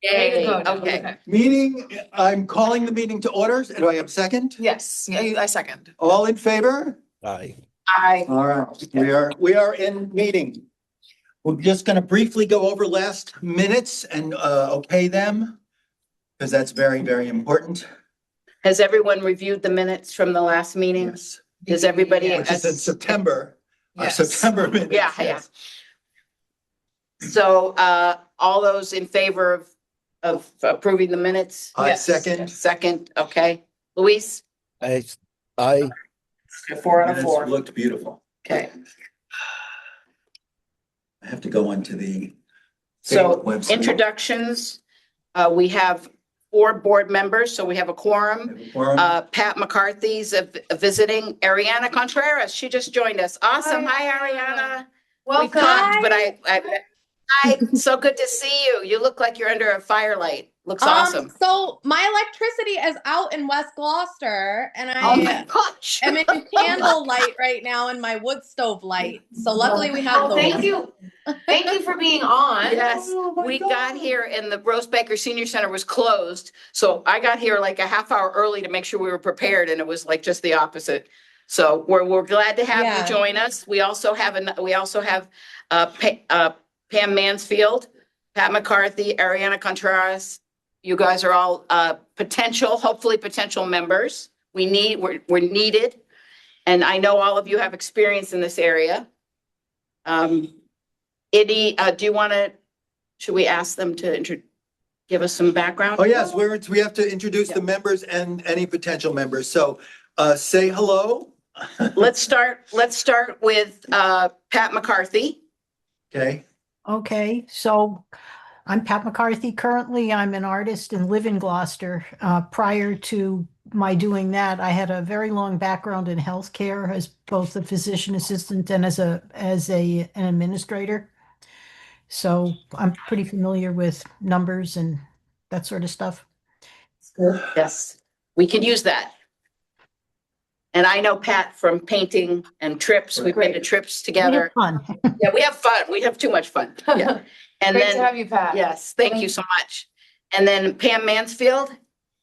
There you go. Okay. Meeting, I'm calling the meeting to order. Do I have a second? Yes, I second. All in favor? Aye. All right, we are in meeting. We're just gonna briefly go over last minutes and okay them, because that's very, very important. Has everyone reviewed the minutes from the last meeting? Yes, Does everybody? which is in September, our Yes. September minutes. Yeah. yes. So, all those in favor of approving the minutes? I Yes. second. Second, okay. Luis? Aye. 4 out of Minutes 4. looked beautiful. Okay. I have to go onto the So website. introductions, we have 4 board members, so we have a quorum. Quorum. Pat McCarthy's visiting. Ariana Contreras, she just joined us. Awesome. Hi, Ariana. We Welcome. talked, but hi, so good to see you. You look like you're under a firelight. Looks awesome. So my electricity is out in West Gloucester, and Oh my I gosh. am in candle light right now in my wood stove light. So luckily we have Oh, the. thank you. Thank you for being on. Yes, Oh my we God. got here and the Rose Baker Senior Center was closed. So I got here like a half hour early to make sure we were prepared, and it was like just the opposite. So we're glad to have Yeah. you join us. We also have Pam Mansfield, Pat McCarthy, Ariana Contreras. You guys are all hopefully potential members. We're needed. And I know all of you have experience in this area. Should we ask them to give us some background? Oh, yes, we have to introduce the members and any potential members. So say hello. Let's start with Pat McCarthy. Okay. Okay, so I'm Pat McCarthy. Currently, I'm an artist and live in Gloucester. Prior to my doing that, I had a very long background in healthcare as both a physician assistant and as an administrator. So I'm pretty familiar with numbers and that sort of stuff. Yes, we could use that. And I know Pat from painting and trips. We've been to trips We together. have fun. Yeah, we have fun. We have too much fun. Yeah. And Great to then, have you, Pat. yes, thank you so much. And then Pam Mansfield.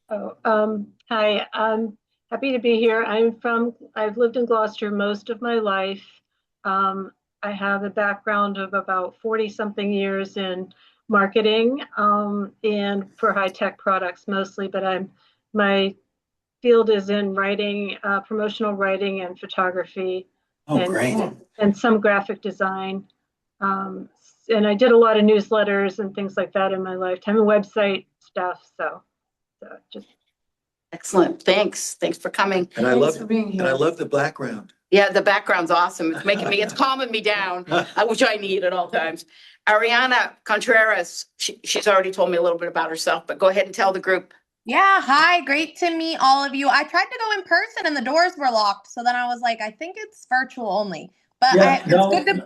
Hi, I'm happy to be here. I've lived in Gloucester most of my life. I have a background of about 40-something years in marketing and for high-tech products mostly, but my field is in writing, promotional writing and photography. Oh, great. And some graphic design. And I did a lot of newsletters and things like that in my lifetime and website stuff. So just. Excellent. Thanks for coming. And I Thanks for being here. love the background. Yeah, the background's awesome. It's calming me down, which I need at all times. Ariana Contreras, she's already told me a little bit about herself, but go ahead and tell the group. Yeah, hi, great to meet all of you. I tried to go in person and the doors were locked, so then I was like, I think it's virtual only. But it's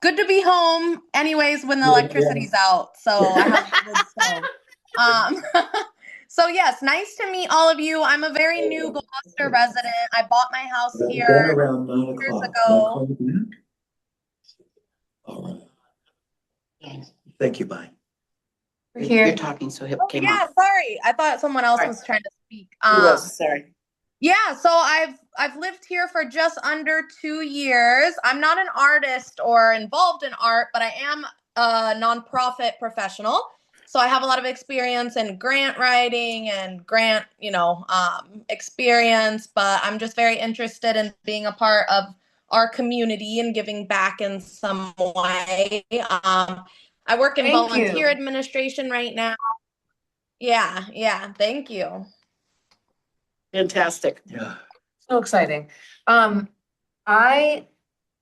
good to be home anyways when the electricity's out. So I have a good stove. So yes, nice to meet all of you. I'm a very new Gloucester resident. I bought my house here Around 9 years o'clock. ago. All right. Thank you, bye. We're here. You're talking, so it came Yeah, up. sorry. I thought someone else Sorry. was trying to speak. Sorry. Yeah, so I've lived here for just under 2 years. I'm not an artist or involved in art, but I am a nonprofit professional. So I have a lot of experience in grant writing and grant, experience, but I'm just very interested in being a part of our community and giving back in some way. I work in volunteer administration right now. Yeah, thank you. Fantastic. Yeah. So exciting.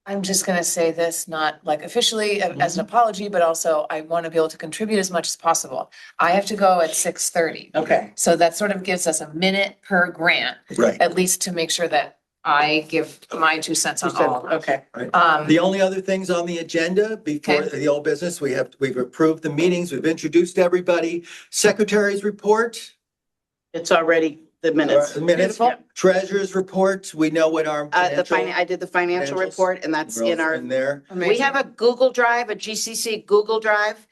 I'm just going to say this, not like officially as an apology, but also I want to be able to contribute as much as possible. I have to go at 6:30. Okay. So that sort of gives us a minute per grant, Right. at least to make sure that I give my 2 cents on all. Okay. The only other things on the agenda before Okay. the old business, we've approved the meetings, we've introduced everybody. Secretary's report. It's already the minutes. Minutes, Beautiful. treasurer's report, we know what our I did the financial financials report, and that's in our. in there. We have a Google Drive, a GCC Google Drive,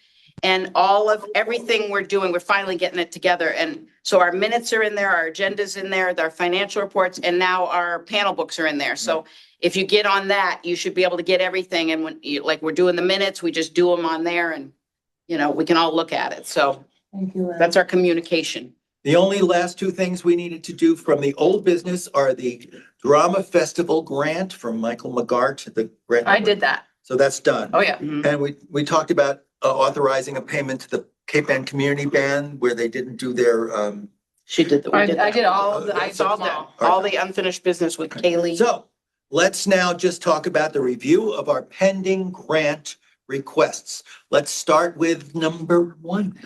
And all of everything we're doing, we're finally getting it together. And so our minutes are in there, our agendas in there, our financial reports, and now our panel books are in there. So if you get on that, you should be able to get everything. And when you, like, we're doing the minutes, we just do them on there and, you know, we can all look at it. So Thank you, Lynn. that's our communication. The only last two things we needed to do from the old business are the Drama Festival grant from Michael McGart, the grant. I did that. So that's done. Oh, yeah. Mhm. And we talked about authorizing a payment to the Cape Ann Community Band where they didn't do their, She did the, we did I that. did all the, I That's saw all that. All the unfinished business with Kaylee. So let's now just talk about the review of our pending grant requests. Let's start with number one.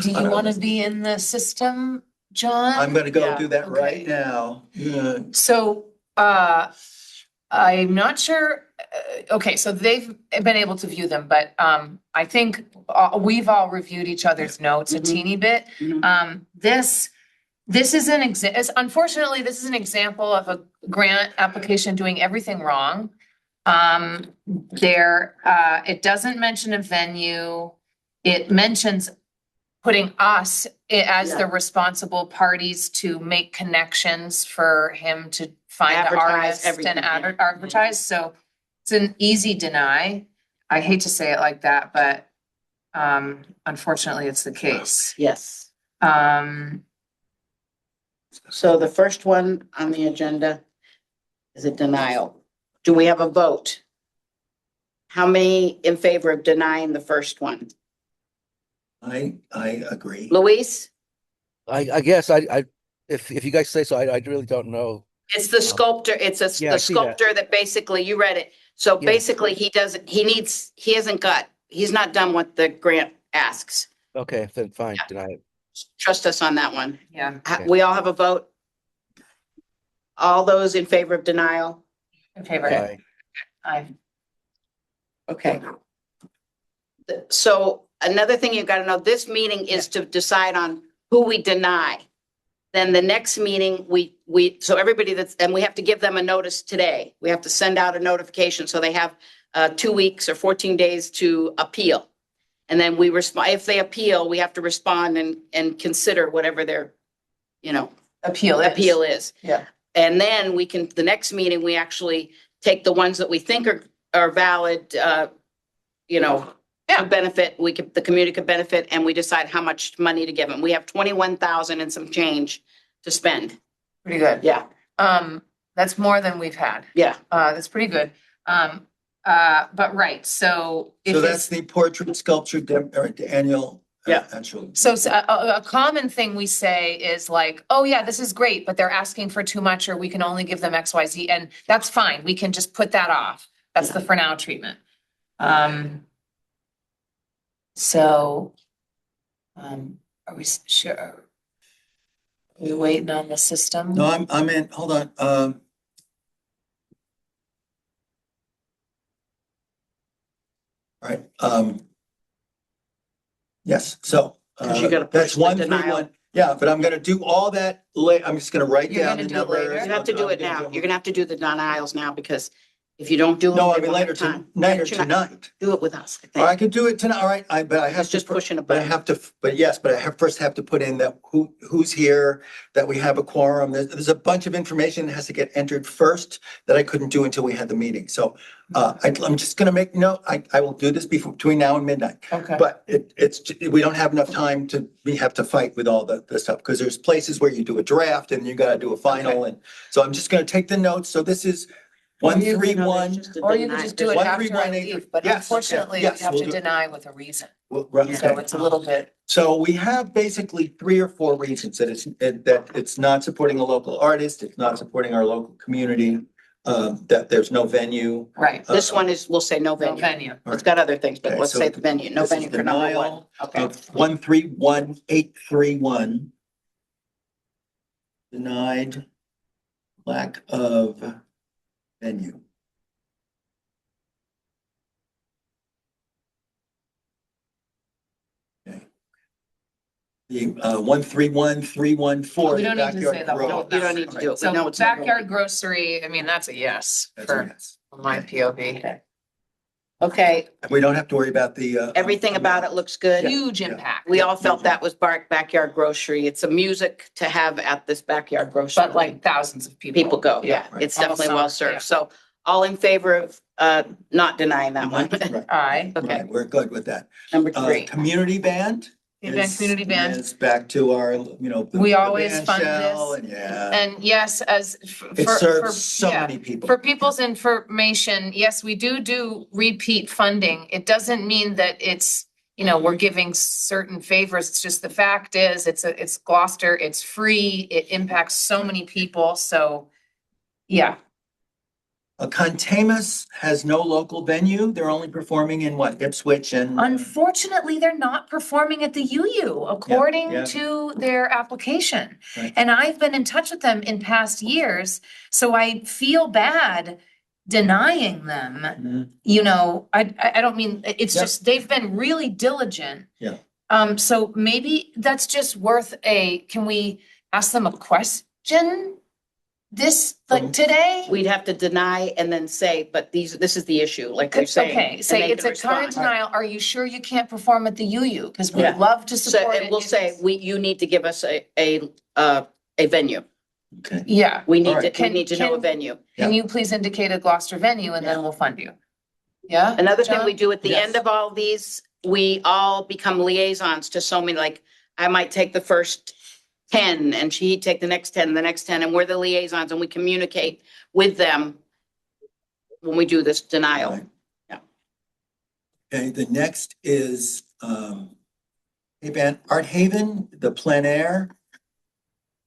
Do you want to be in the system, John? I'm gonna go Yeah, do that right okay. now. Yeah. So, I'm not sure, okay, so they've been able to view them, but, I think, we've all reviewed each other's notes a Mhm. teeny bit. Mhm. This is an unfortunately, this is an example of a grant application doing everything wrong. It doesn't mention a venue. It mentions putting us as the Yeah. responsible parties to make connections for him to find the Advertise artist everything, and yeah. advertise. So it's an easy deny. I hate to say it like that, but unfortunately, it's the case. Yes. Um, So the first one on the agenda is a denial. Do we have a vote? How many in favor of denying the first one? I agree. Luis? I guess if you guys say so, I really don't know. It's the sculptor, it's Yeah, I the see that. sculptor that basically, you read it. So Yeah. basically he's not done what the grant asks. Okay, then fine, Yeah. deny it. Trust us on that one. yeah, Okay. We all have a vote? All those in favor of denial? in favor. Aye. Okay. So another thing you gotta know, this meeting is to decide on who we deny. Then the next meeting, so everybody and we have to give them a notice today. We have to send out a notification, so they have 2 weeks or 14 days to appeal. And then we respond, if they appeal, we have to respond and consider whatever their, Appeal appeal is. Yeah. And then the next meeting, we actually take the ones that we think are valid, Yeah. could benefit, the community could benefit, and we decide how much money to give them. We have 21,000 and some change to spend. Pretty good. Yeah, That's more than we've had. yeah. That's pretty good. But right, so if So that's it's, the portrait sculpture annual. Yeah. Actual. so a common thing we say is like, oh yeah, this is great, but they're asking for too much, or we can only give them X, Y, Z, and that's fine. We can just put that off. That's the for now treatment. So, are we sure? Are we waiting on the system? No, I'm in, hold on, all right, yes, so. 'Cause you gotta push That's the 131. denial. Yeah, but I'm gonna do all that I'm just gonna write You're down gonna the do it later? numbers. You have to do I'm it gonna now. them- You're gonna have to do the denials now, because if you don't do them. No, I they mean won't later have time. tonight. Do it with us, I Or I think. could do it tonight, all right, but I have It's to. just pushing a But I button. have to, but yes, but first have to put in that who's here, that we have a quorum. There's a bunch of information that has to get entered first that I couldn't do until we had the meeting. So I'm just gonna make note, I will do this between now and midnight. Okay. But we don't have enough time we have to fight with all the stuff, because there's places where you do a draft and you gotta do a final. And so I'm just gonna take the notes. So this is Or you 131. Could just do it One, after three, I one, eight, leave, but yes, unfortunately, you yes, have we'll to do it. deny with a reason. Okay. So it's a little bit, So we have basically 3 or 4 reasons that it's not supporting a local artist, it's not supporting our local community, that there's no venue. right, This one is, we'll say no no venue. venue. It's got other things, but Okay, let's so say the venue, no this is venue for number one. denial Okay. Of 131831. Denied lack of venue. Okay. The 131314. We don't need to say the whole You don't need to do it. We know So it's not backyard grocery, I mean, that's a yes That's a for yes. my POV. Okay, We don't have to worry about the. everything about it looks good. Huge Yeah. impact. We all felt that was backyard grocery. It's a music to have at this backyard grocery. But like thousands of people. People go, yeah, right. it's All definitely summer, well yeah. served. So all in favor of not denying that one. Right, Aye. Okay, right, we're good with that. number 3. Community band. Event community band. Is back to our, the We always band fund shell this. And yeah, And yes, as it serves so many people. For people's information, yes, we do repeat funding. It doesn't mean that it's, we're giving certain favors. It's just the fact is, it's Gloucester, it's free, it impacts so many people. So, yeah, Contamus has no local venue. They're only performing in what, Ipswich and. unfortunately, they're not performing at the UU according yeah. to their application. Right. And I've been in touch with them in past years, so I feel bad denying them. Mhm. I don't mean, it's Yeah. just, they've been really diligent. Yeah. So maybe that's just worth can we ask them a question? Today? We'd have to deny and then say, but this is the issue, like you're saying. Okay, and say they it's can a current respond. denial. Are you sure you can't perform at the UU? Because we'd Yeah. love to So, support it. and we'll if say, it's- you need to give us a venue. Okay, Yeah, We need All right. to, we need to know a Can- venue. can you please indicate a Gloucester venue and then we'll fund you? Yeah? Another thing John? we do at the Yes. end of all these, we all become liaisons to so many, like, I might take the first 10 and she'd take the next 10, and we're the liaisons and we communicate with them when we do this denial. Right. Yeah. Okay, the next is, Art Haven, the plein air.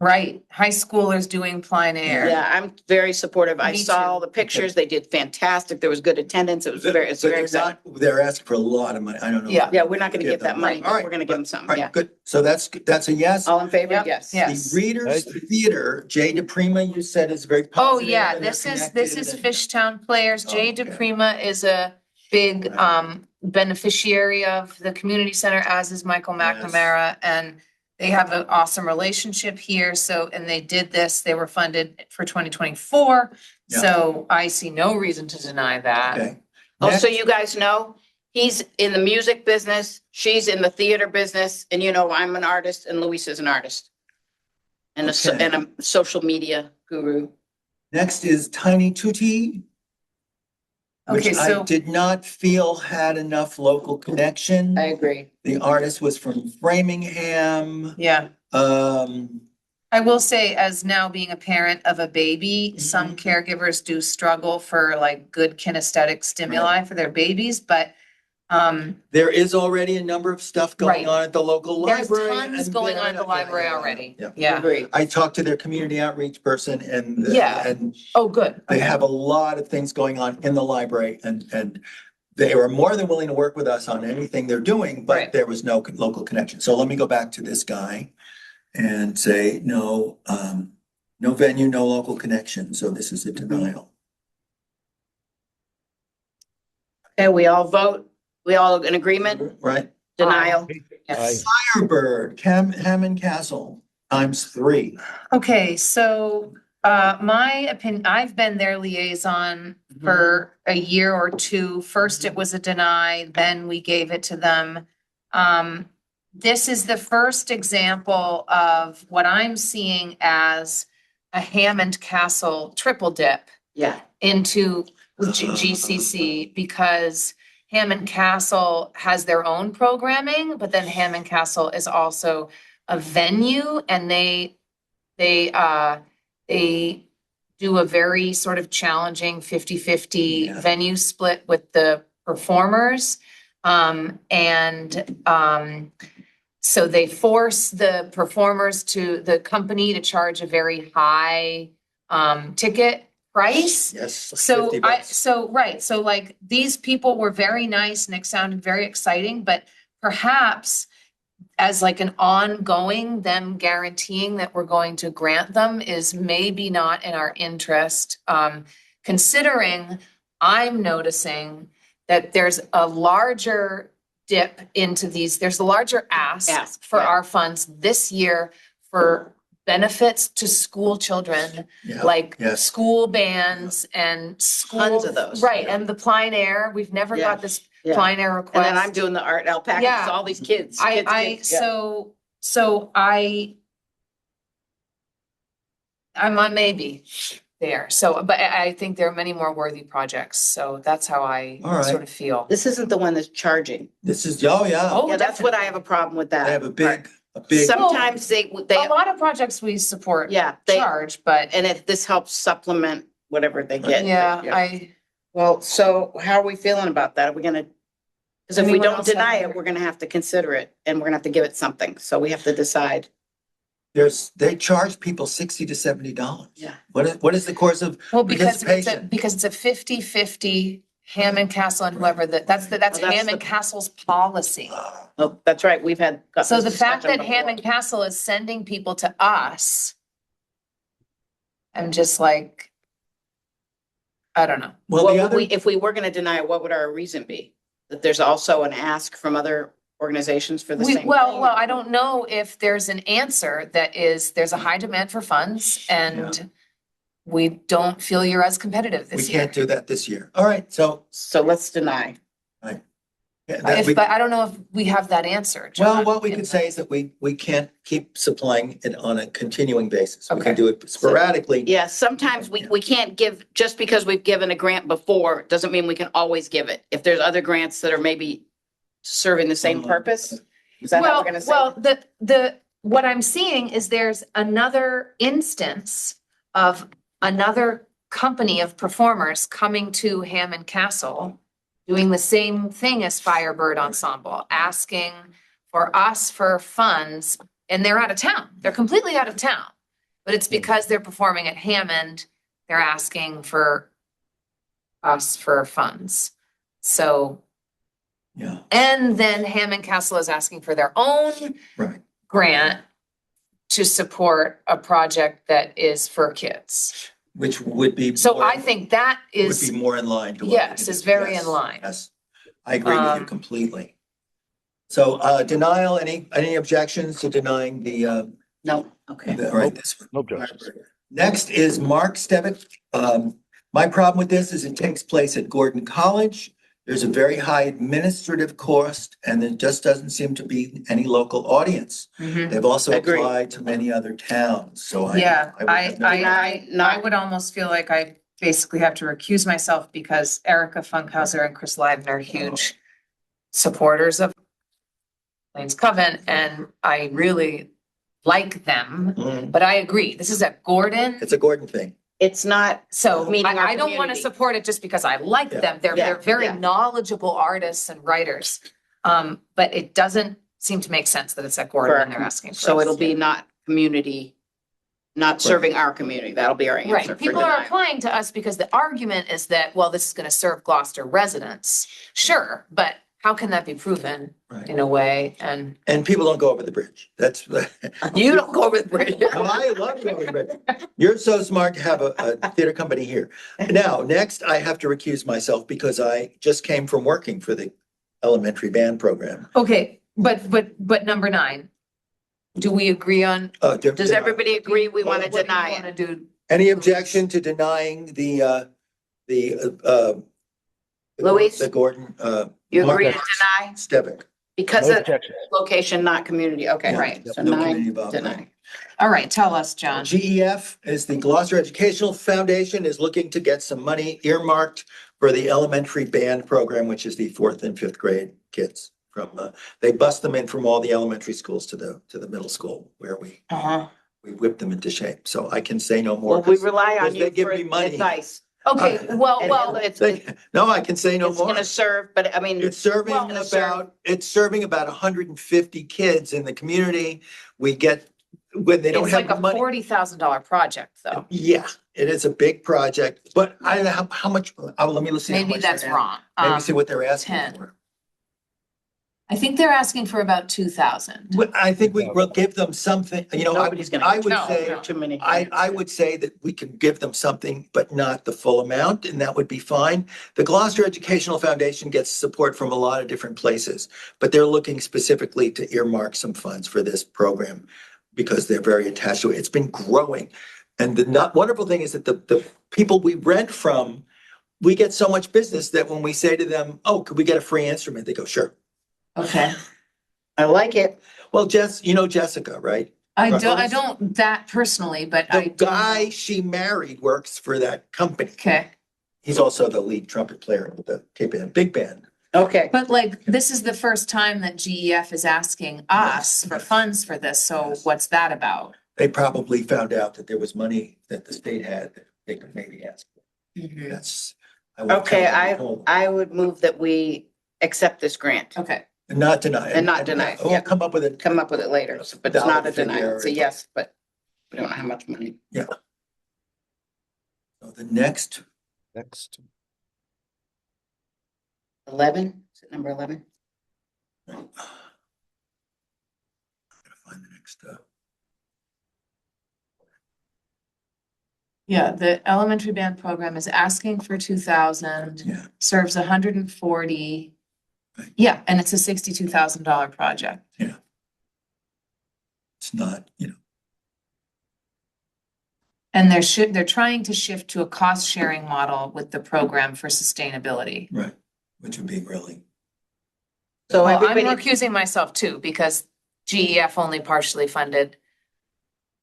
Right, high schoolers doing plein air. Yeah, I'm very supportive. I Me saw too. all the pictures. They did fantastic. There was good attendance. It's But very it's exciting. not, they're asking for a lot of money. I don't know. Yeah. Yeah, we're not gonna Give give that them money, money. All but right, we're gonna give them some, All right, yeah. good. So that's a yes. All in favor? Yep, Yes. yeah. The Yes. Readers Right. Theater, Jay DePrima, you said is very Oh, positive. yeah, and they're this is connected and- Fishtown Players. Jay Oh, okay. DePrima is a big Right. beneficiary of the community center, as is Michael Yes. McNamara. And they have an awesome relationship here. So, and they did this, they were funded for 2024. Yeah. So I see no reason to deny that. Okay. Oh, so Next- you guys know, he's in the music business, she's in the theater business, and I'm an artist and Luis is an artist. And Okay. and a social media guru. Next is Tiny Tutti, which Okay, I so, did not feel had enough local connection. I agree. The artist was from Framingham. yeah. Um, I will say, as now being a parent of a baby, some caregivers do struggle for like good kinesthetic stimuli for their babies, but there is already a number of stuff going Right. on at the local there's library. tons and going on at the yeah, library yeah, already. yeah. Yeah. Agree. I talked to their community outreach person and. Yeah. And Oh, good. they have a lot of things going on in the library and they were more than willing to work with us on anything they're doing, but Right. there was no local connection. So let me go back to this guy and say, no, no venue, no local connection. So this is a denial. Okay, we all vote, we all in agreement, Right? denial. Yes. Firebird, Hammond Castle, ×3. Okay, so my opinion, I've been their liaison for a year or two. First, it was a deny, then we gave it to them. This is the first example of what I'm seeing as a Hammond Castle triple dip Yeah, into GCC because Hammond Castle has their own programming, but then Hammond Castle is also a venue and they do a very sort of challenging 50-50 Yeah. venue split with the performers. So they force the performers the company to charge a very high ticket price. Yes. So 50 I, bucks. so, right, so like, these people were very nice and it sounded very exciting, but perhaps as like an ongoing, them guaranteeing that we're going to grant them is maybe not in our interest. Considering I'm noticing that there's a larger dip into these, there's a larger ask Ask, for yeah. our funds this year for benefits to school children, Yeah. like yes. school bands and school. Tons of those. Right, and the plein air, we've never Yeah. got this Yeah. plein air request. And then I'm doing the art alpacas, Yeah. all these kids. I, kids, yeah. so I'm on maybe there. So, but I think there are many more worthy projects. So that's how I All right. sort of feel. This isn't the one that's charging. This is, oh, yeah. Oh, Yeah, that's what I have a problem with that. They have a part. big, Sometimes they, A lot of projects we support yeah, they, charge, but and if this helps supplement whatever they get. yeah, Well, so how are we feeling about that? Are we gonna? Because if we Anyone don't else have deny their- it, we're gonna have to consider it and we're gonna have to give it something. So we have to decide. they charge people $60 to $70. Yeah. What is the course of well, because participation? it's a 50-50 Hammond Castle and whoever that's Oh, that's Hammond the- Castle's policy. Oh, that's right. We've had. got So this the fact discussion that before. Hammond Castle is sending people to us, I'm just like, I don't know. Well, What the would other, if we were gonna deny it, what would our reason be? That there's also an ask from other organizations for the same thing? Well, I don't know if there's an answer that is, there's a high demand for funds and we don't feel you're as competitive we this year. can't do that this year. All right, so. So let's deny. yeah, that we- But I don't know if we have that answer. Well, John. what we could say is that we can't keep supplying it on a continuing basis. We can Okay. do it sporadically. Yeah, sometimes we can't give, just because we've given a grant before, doesn't mean we can always give it. If there's other grants that are maybe serving the same purpose, is that how we're gonna say? Well, what I'm seeing is there's another instance of another company of performers coming to Hammond Castle, doing the same thing as Firebird Ensemble, asking for us for funds, and they're out of town. They're completely out of town. But it's because they're performing at Hammond, they're asking for us for funds. So, Yeah, and then Hammond Castle is asking for their own right. grant to support a project that is for kids. Which would be. So more- I think that Would is, be more in line to what. yes, we do. is very Yes, in line. Yes, I agree with you Um, completely. So, denial, any objections to denying the, No, okay. all right, this one. No objections. Next is Mark Stevick. My problem with this is it takes place at Gordon College. There's a very high administrative cost and there just doesn't seem to be any local audience. Mhm. They've also Agreed. applied to many other towns, so Yeah, would have no- I would almost feel like I basically have to recuse myself because Erica Funkhauser and Chris Leibner are huge supporters of Lane's Coven, and I really like them, Mhm. but I agree, this is at Gordon. It's a Gordon thing. It's not, So meeting our I don't want to community. support it just because I like Yeah. them. They're Yeah, very yeah. knowledgeable artists and writers. But it doesn't seem to make sense that it's at Gordon and they're asking for so us. it'll be not community, not serving our community. That'll be our answer Right, for people are denial. applying to us because the argument is that, well, this is gonna serve Gloucester residents. Sure, but how can that be proven Right. in a way? And And people don't go over the bridge. That's. You don't go over the bridge. No, I love going over the bridge. You're so smart to have a theater company here. Now, next, I have to recuse myself because I just came from working for the elementary band program. okay, but number 9, do we agree on? Does everybody agree we want to what do you deny wanna it? do? Any objection to denying the Louise? the Gordon, You agree to Mark deny Stevick? because No of objections. location, not community? Okay, Yeah, right. yep, So no nine, community involvement. deny. All right, tell us, John. GEF is the Gloucester Educational Foundation is looking to get some money earmarked for the elementary band program, which is the 4th and 5th grade kids from, they bust them in from all the elementary schools to the middle school where we whip them into shape. So I can say no more. Well, we rely on because they you give for me money. advice. Okay, well, And it's No, I can say no more. gonna serve, but I mean, It's serving well, gonna serve- about 150 kids in the community. We get, when they don't it's have like the a money. $40,000 project, though. Yeah, it is a big project, but I don't know how much, let me see. how Maybe much that's they're wrong. Maybe see what they're asking 10. for. I think they're asking for about 2,000. Well, I think we will give them something, nobody's gonna. I would No, say, no. Too many. I would say that we can give them something, but not the full amount, and that would be fine. The Gloucester Educational Foundation gets support from a lot of different places, but they're looking specifically to earmark some funds for this program. because they're very attached to it. It's been growing. And the not wonderful thing is that the people we rent from, we get so much business that when we say to them, oh, could we get a free instrument? They go, sure. Okay. I like it. Well, Jess, you know Jessica, right? I Right. don't that personally, but The I do know- guy she married works for that company. Okay, He's also the lead trumpet player with the Cape Ann Big Band. Okay. but like, this is the first time that GEF is asking us for Yes. funds for this, so Yes. what's that about? They probably found out that there was money that the state had that they could maybe ask for. That's. I won't tell Okay, them at home. I would move that we accept this grant. Okay, And not deny it. And not deny it, We'll yeah. come up with it. Come up with it later, but it's not a Dollar denial. It's a figure. yes, but we don't know how much money. So the next, Next. 11, is it number 11? gotta find the next, yeah, the elementary band program is asking for 2,000, yeah, serves 140. Right. Yeah, and it's a $62,000 project. it's not, you know, And they're trying to shift to a cost sharing model with the program for sustainability. right, which would be really, So Well, I'm everybody, recusing myself too, because GEF only partially funded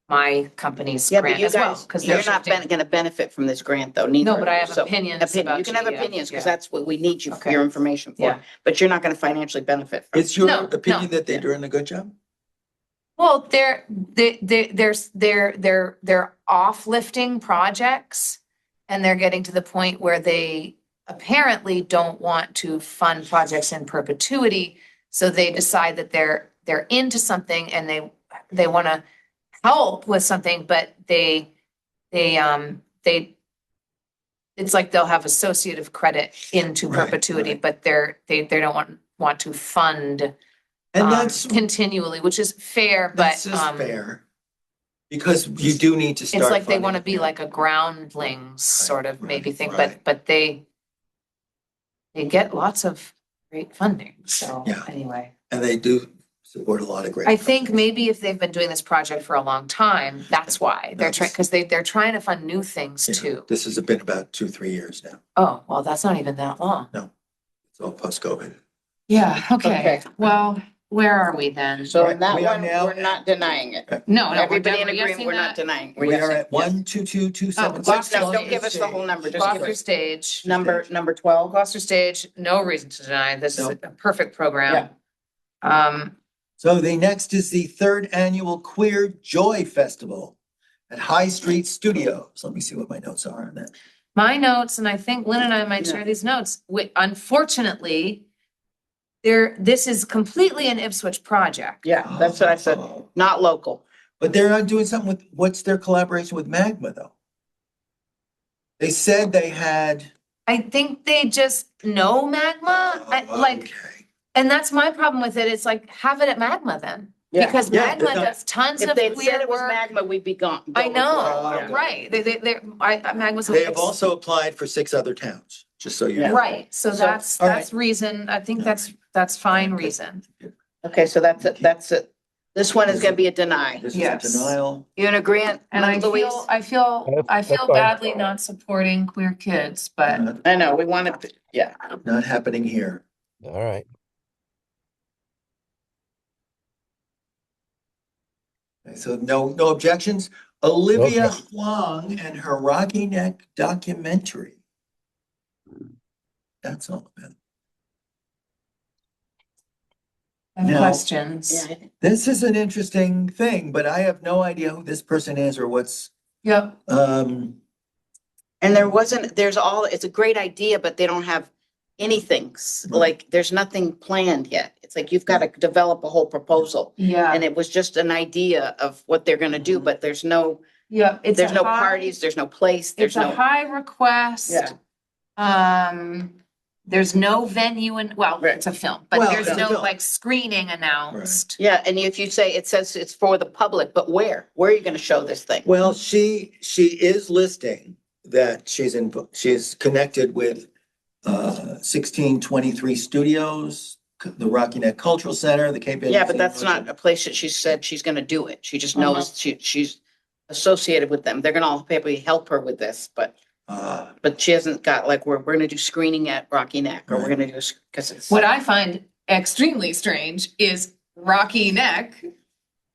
my company's yeah, but grant you as well, guys, because you're they're not shifting. gonna benefit from this grant though, neither. No, but I of have you. So, opinions about You can have GEF, opinions, because yeah. that's what we need you, for Okay. your information for. Yeah. But you're not gonna financially benefit from it. it's your No, opinion no. that they're doing a good job? Well, they're off lifting projects, and they're getting to the point where they apparently don't want to fund projects in perpetuity. So they decide that they're into something and they want to help with something, but they it's like they'll have associative credit into Right, perpetuity, right. but they don't want to fund And that's, continually, which is fair, but that's just fair. Because you do need to start. it's like they funding want to it. be like a groundlings sort of maybe right, thing, right. but they get lots of great funding, so Yeah. anyway. And they do support a lot of great. I think companies. maybe if they've been doing this project for a long time, that's why they're trying, because they're trying to fund new things Yeah, too. This has been about 2-3 years now. Oh, well, that's not even that long. It's all post-COVID. Yeah, okay, Okay. well, where are we then? So Right, in that we are one, now we're not denying it. No, we're Everybody in we're agreement, yesing we're not that. denying. We are at yesing, yes. 12227. Gloucester No, don't give us the whole number, just give Gloucester us Stage, number 12. Gloucester Stage, no reason to deny, this is No. a perfect program. So the next is the 3rd annual Queer Joy Festival at High Street Studios. Let me see what my notes are on that. My notes, and I think Lynn and I might share these notes, unfortunately, this is completely an Ipswich project. Yeah, that's what I said, Oh. not local. But they're not doing something with, what's their collaboration with Magma though? They said they had. I think they just know Magma, Okay. and that's my problem with it, it's like, have it at Magma then. Yeah. Because Yeah, Magma no. does tons If of they'd said queer it was work. Magma, we'd be gone. I going know, for it. Yeah. right, Magma's. They have also applied for 6 other towns, just so you know. Right, so So, that's all right. reason, I think that's fine reason. Okay, so that's it, that's it. This one is gonna be a deny. This is a Yes. denial. You in agreement, And I Louise? feel That's fine. badly not supporting queer kids, but I know, we want to, yeah. Not happening here. All right. Okay, so no objections. Olivia Okay. Huang and her Rocky Neck documentary. That's all about. I have Now- questions. Yeah, This is an interesting thing, but I have no idea who this person is or what's, Yep, and it's a great idea, but they don't have anything, Right. like, there's nothing planned yet. It's like, you've got to develop a whole proposal. yeah, And it was just an idea of what they're gonna do, but there's no, yeah, it's there's a no high- parties, there's no place, It's there's a no. high request. Yeah. There's no venue and, well, Right. it's a film, but Well, there's it's a no film. like screening announced. Yeah, and if you say, it says it's for the public, but where? Where are you gonna show this thing? well, she is listing that she's connected with 1623 Studios, the Rocky Neck Cultural Center, the Cape Ann. Yeah, but Museum that's of not Motion. a place that she said she's gonna do it. She just Uh-huh. knows she's associated with them. They're gonna all probably help her with this, but she hasn't got like, we're gonna do screening at Rocky Neck, or we're Right. gonna do, because it's. What I find extremely strange is Rocky Neck.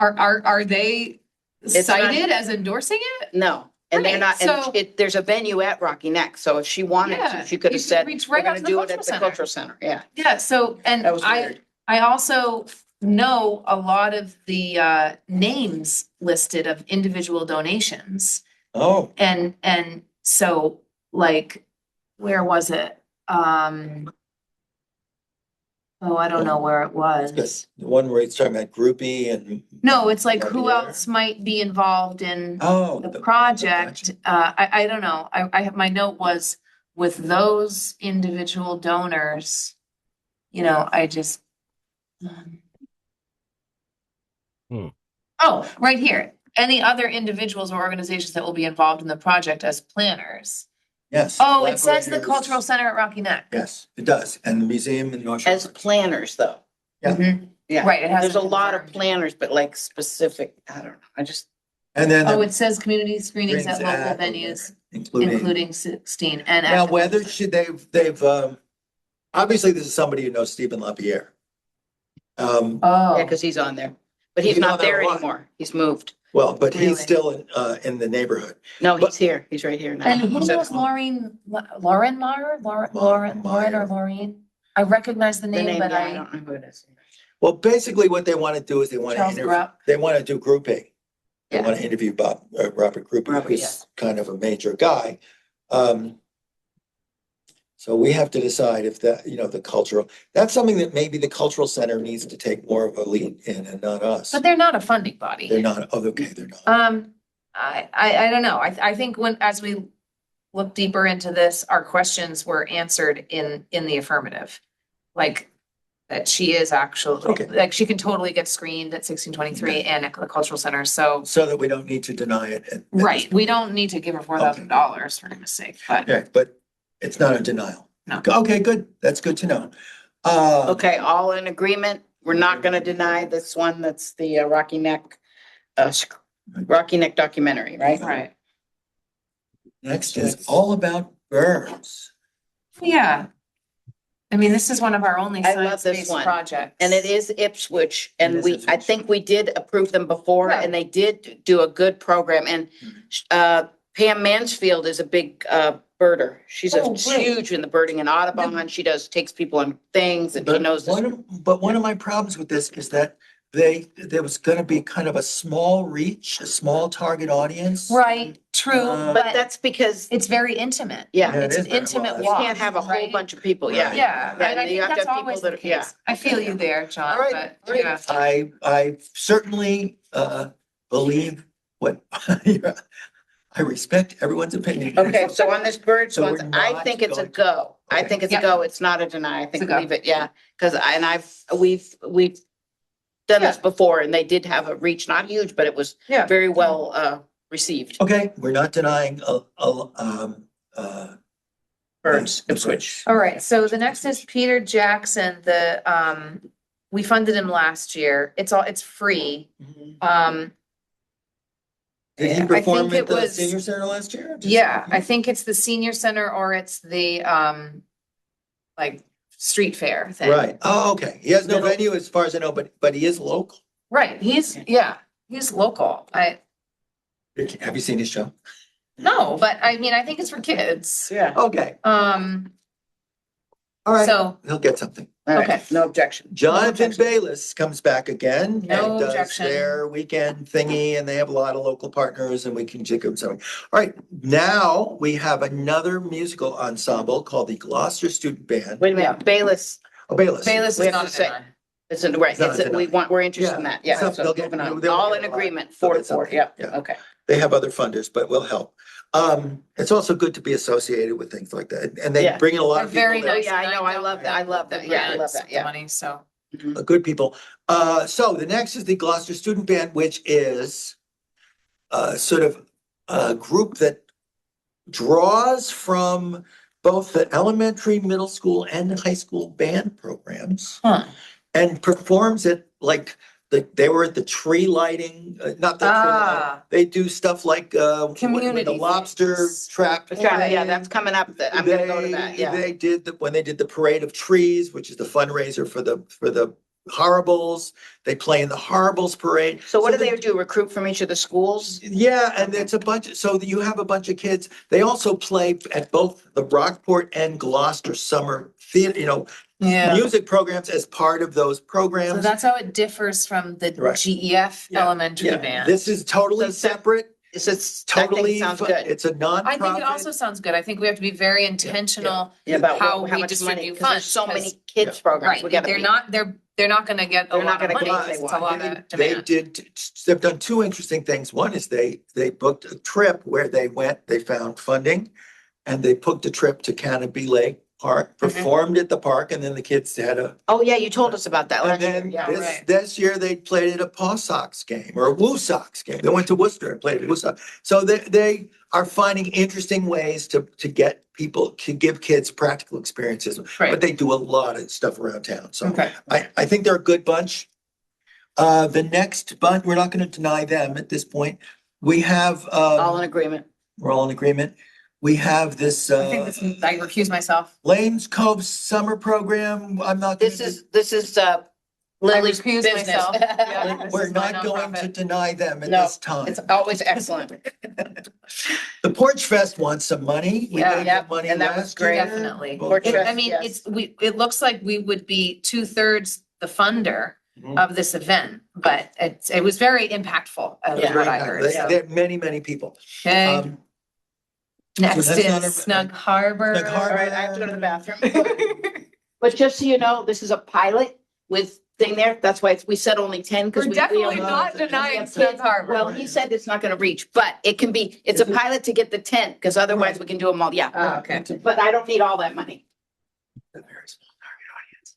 Are they It's not- cited as endorsing it? No, and they're Right, not, so- and there's a venue at Rocky Neck, so if she wanted Yeah, to, she could you have said, reach we're right out gonna to the do it at cultural the center. cultural center, yeah. Yeah, so, and That was weird. I also know a lot of the names listed of individual donations. Oh, And so like, where was it? Oh, I don't know where it that's good. was. The one where it's talking about groupie and. No, it's like who Javier. else might be involved in Oh. the project? I don't know. I have, my note was with those individual donors, you know, I just. Oh, right here. Any other individuals or organizations that will be involved in the project as planners. Yes. Oh, it says the collaborators. cultural center at Rocky Neck. Yes, it does. And the museum in North Shore. As planners, though. Yeah. Mhm. Yeah. Right, it has. There's a lot of planners, but like specific, I don't know, I just, And then. Oh, it says community screenings at Screenings local at- venues, Including. including 16 and. Now, at- whether should they've, obviously this is somebody who knows Stephen LaPierre. yeah, Oh, because he's on there. But he's He's on not there there a lot. anymore. He's moved. Well, but he's Really? still in the neighborhood. No, But- he's here. He's right here now. and who So- knows Lauren Meyer? Lauren or Maureen? I recognize the The name, name, but yeah, I I, don't know who it is. Well, basically what they want to do is they want to Charles interview, Grupp. they want to do grouping. They Yeah. want to interview Robert Gruppe, Robert, who's yeah. kind of a major guy. So we have to decide if that, the cultural, that's something that maybe the cultural center needs to take more of a lead in and not us. but they're not a funding body. They're not, oh, okay, they're not. I don't know. I think as we look deeper into this, our questions were answered in the affirmative. Like that she is actually, Okay. like she can totally get screened at 1623 and at the cultural center. So, So that we don't need to deny it. at this right, we point. don't need to give her $4,000 for goodness sake, but Yeah, but it's not a denial. No. Okay, good. That's good to know. Okay, all in agreement. We're not gonna deny this one. That's the Rocky Neck documentary, right? right. Next is all about birds. Yeah. I mean, this is one of our only I love this science-based one. projects. And it is Ipswich, It and is I Ipswich. think we did approve them before, Yeah. and they did do a good program, and Mm-hmm. Pam Mansfield is a big birder. She's Oh, great. huge in the birding in Audubon. She takes people on things, and she But knows this. one of my problems with this is that there was gonna be kind of a small reach, a small target audience. Right, true, Uh, But but that's because it's very intimate. Yeah. Yeah, it It's is an very intimate well. you walk. can't have a whole right? bunch of people, yeah. Right. Yeah, and I you think have to that's have people always that the are- yeah. case. I feel you there, John, All right, but all right. yeah. I certainly believe what, I respect everyone's opinion. Okay, so on this birds So one, we're I not think it's a going to- go. I Okay. think it's a Yeah. go. It's not a deny. I think It's a go. leave it, yeah. Because we've done this Yeah. before, and they did have a reach, not huge, but it was Yeah. very well received. Okay, we're not denying Birds, Ipswich. All right, so the next is Peter Jackson, we funded him last year. It's free. Did he I perform think at it the was- senior center last year? Yeah, I think it's the senior center or it's the, like, street fair thing. Right, oh, okay, he has no Little- venue as far as I know, but he is local. Right, he's local. Have you seen his show? No, but I mean, I think it's for kids. Yeah. Okay, all right, So, he'll get something. All right, Okay. no objection. Jonathan Bayless comes back again No and does objection. their weekend thingy, and they have a lot of local partners, and we can jig them something. All right, now we have another musical ensemble called the Gloucester Student Band. Wait a minute, Bayless, Oh, Bayless. Bayless We is have not to a say- deny. it's in, right, It's not it's, tonight. we're interested in that, yeah. So So they'll get- moving on. they'll All get in a lot. agreement, They'll 4 get to 4, something, yeah, yeah. okay. They have other funders, but we'll help. It's also good to be associated with things like that, and they Yeah. bring in a lot They're of people. very that- nice. yeah, I and know, I don't love that, I love that, the yeah, I love grants, that, the yeah. Money, so. Good people. So the next is the Gloucester Student Band, which is sort of a group that draws from both the elementary, middle school and high school band programs. Huh. And performs it like they were at the tree lighting, not the tree lighting. Ah, They do stuff like when Community the lobster things. trap. Yeah, that's coming up. I'm gonna go to that, yeah. They did, when they did the Parade of Trees, which is the fundraiser for the Horribles. They play in the Horribles parade. So what do they do? Recruit from each of the schools? Yeah, and it's a bunch, so you have a bunch of kids. They also play at both the Rockport and Gloucester Summer Theater, Yeah. music programs as part of those So programs. that's how it differs from the Right. GEF Yeah, elementary Yeah, band. this is totally So- separate, It's just, totally, sounds fu- good. it's a nonprofit. I think it also sounds good. I think we have to be very intentional. Yeah, about how how we much money, distribute because there's funds, so 'cause- many kids programs. Right, We gotta they're be- not, they're not gonna get a They're not lot of gonna money. get what they It's a want. lot of They demand. they've done two interesting things. One is they booked a trip where they found funding. And they booked a trip to Canopy Lake Park, performed at the park, and then the kids had a. Oh, yeah, you told us about that And last year. then Yeah. right. this year they played at a Paw Sox game or a Woo Sox game. They went to Worcester and played at Woo Sox. So they are finding interesting ways to get people, to give kids practical experiences. But Right, they do a lot of stuff around town. So okay. I think they're a good bunch. The next bunch, we're not going to deny them at this point. We have, All in agreement. we're all in agreement. We have this, I think this, I recuse myself. Lanes Cove Summer Program. I'm not. gonna This is Lily's recuse business. myself. Yeah. do- this We're is my not going to nonprofit. deny them at No, this time. It's always excellent. The Porch Fest wants some money. We Yeah, gave yeah, them money and that was last great. year. Definitely. Well, Porch It- I Fest, mean, yes. it looks like we would be 2/3 the funder Mhm. of this event, but it was very impactful, as Yeah. what I heard. They- So, There are many people. okay, Um, next that's not is a- Snug Harbor. Snug Harbor. All right, I have to go to the bathroom. But just so you know, this is a pilot with thing there. That's why we said only 10 because We're we. definitely don't- not we denying have Snug kids. Harbor. Well, he said it's not gonna reach, but it can be, it's a pilot to get the 10, because otherwise we can do them all, yeah. Oh, okay. But I don't need all that money. A very small target audience.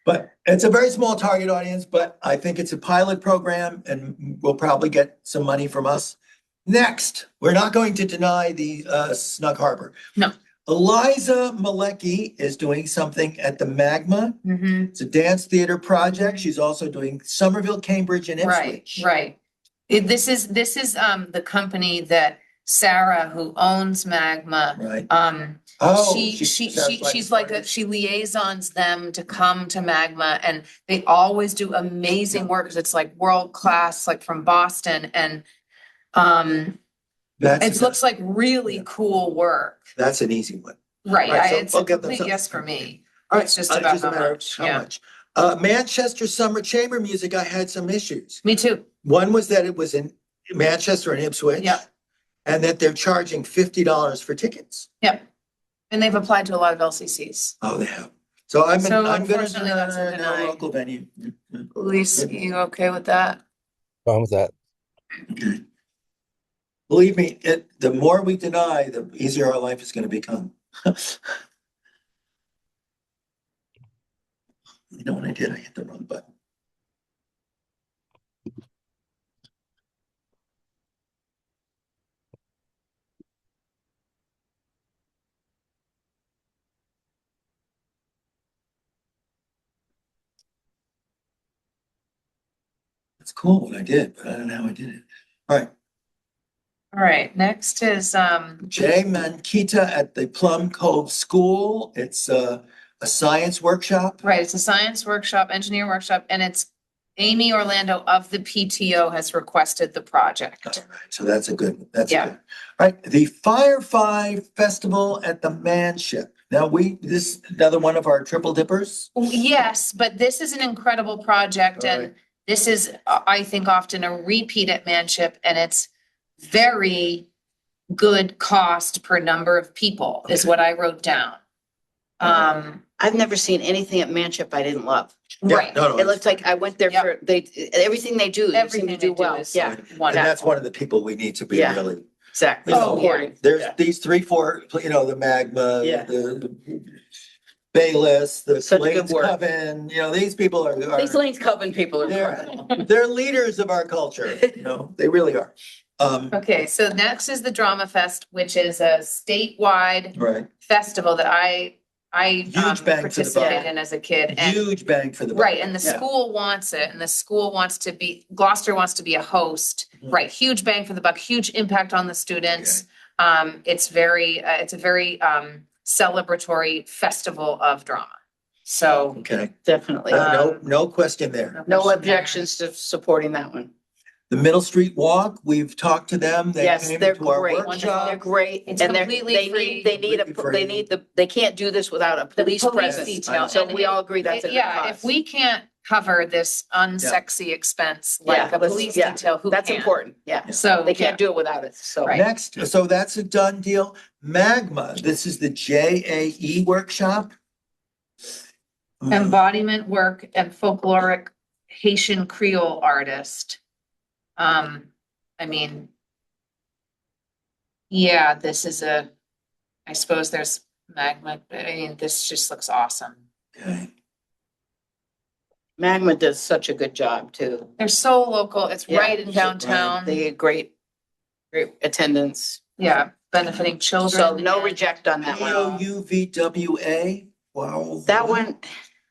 But it's a very small target audience, but I think it's a pilot program and we'll probably get some money from us. Next, we're not going to deny the Snug Harbor. No. Eliza Malecki is doing something at the Magma. Mm-hmm. It's a dance theater project. She's also doing Somerville, Cambridge and Right, Ipswich. right. This is the company that Sarah, who owns Magma, Right. Oh, she's she's like she liaisons them to come to Magma, and they always do amazing work, 'cause it's like world class, like from Boston, and it looks like really cool work. That's an easy one. Right, Right, so it's a we'll get them complete some- yes for me. All right, It's just a about how matter of much, how yeah. much. Manchester Summer Chamber Music, I had some issues. Me too. One was that it was in Manchester and Ipswich. Yep. And that they're charging $50 for tickets. Yep. And they've applied to a lot of LCCs. Oh, they have. So I'm So gonna unfortunately, that's a deny deny. no local venue. Elise, you okay with that? Fine with that. Okay. Believe me, the more we deny, the easier our life is gonna become. You know what I did? I hit the wrong button. It's cool what I did, but I don't know how I did it. All right, All right, next is, Jay Mankita at the Plum Cove School. It's a science workshop. right, it's a science workshop, engineer workshop, and it's Amy Orlando of the PTO has requested the project. All right, so that's a good, that's Yeah. good. All right, the Firefly Festival at the Manship. Now this, another one of our triple dippers. Yes, but this is an incredible project, All and right. this is, I think, often a repeat at Manship, and it's very good cost per number of people, is Okay. what I wrote down. I've never seen anything at Manship I didn't love. Yeah, Right. no, It looks like I went there Yep. for, everything they do, they seem Everything to they do do well. is Yeah, And that's wonderful. one of the people we need to be Yeah. really. exactly. Oh, Supporting. There's Yeah. these 3-4, the Magma, Yeah. the Bayless, the Such good Lanes work. Coven, these people These are, Lanes Coven people are they're, incredible. they're leaders of our culture, they really are. Okay, so next is the Drama Fest, which is a statewide right, festival that I Huge bang for the buck. participated in as a kid. And huge bang for the buck. right, and the Yeah. school wants it, and the school wants to be, Gloucester wants to be a host. Mhm. Right, huge bang for the buck, huge impact on the students. It's a very celebratory festival of drama. So, Okay, Definitely. no question there. No objections to supporting that one. The Middle Street Walk, we've talked to them. They Yes, came they're to our great. workshop. They're great. It's And completely they free. need, they need Completely free. they can't do this without a the police police presence. detail. So and we it- all agree that's a good Yeah, if cause. we can't cover this unsexy expense like Yeah, a let's- police yeah, detail, who That's can? important, yeah. So, They yeah. can't do it without it, so. Right. Next, so that's a done deal. Magma, this is the JAE workshop. Embodiment work and folkloric Haitian Creole artist. I mean, yeah, this is I suppose there's magma, I mean, this just looks awesome. Okay. Magma does such a good job too. They're so local, it's Yeah, right in downtown, They get great attendance. yeah, benefiting children. So no and- reject on that one. AOUVWA, wow. That one,